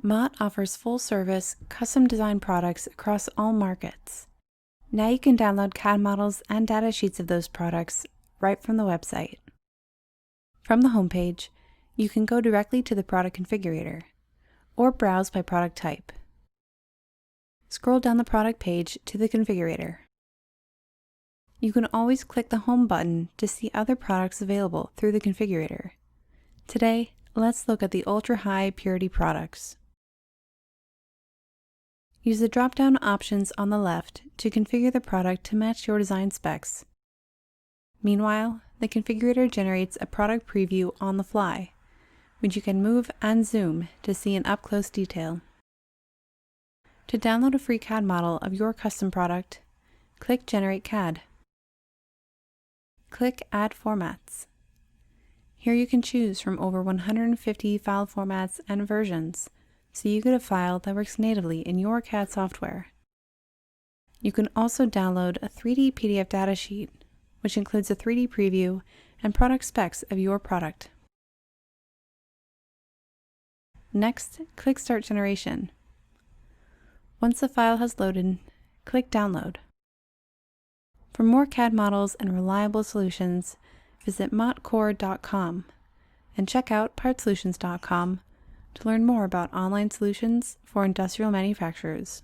Mott offers full-service, custom-designed products across all markets. Now you can download CAD models and data sheets of those products right from the website. From the homepage, you can go directly to the product configurator, or browse by product type. Scroll down the product page to the configurator. You can always click the Home button to see other products available through the configurator. Today, let's look at the ultra-high purity products. Use the drop-down options on the left to configure the product to match your design specs. Meanwhile, the configurator generates a product preview on the fly, which you can move and zoom to see in up-close detail. To download a free CAD model of your custom product, click Generate CAD. Click Add Formats. Here you can choose from over 150 file formats and versions, so you get a file that works natively in your CAD software. You can also download a 3D PDF datasheet, which includes a 3D preview and product specs of your product. Next, click Start Generation. Once the file has loaded, click Download. For more CAD models and reliable solutions, visit mottcore.com and check out partsolutions.com to learn more about online solutions for industrial manufacturers.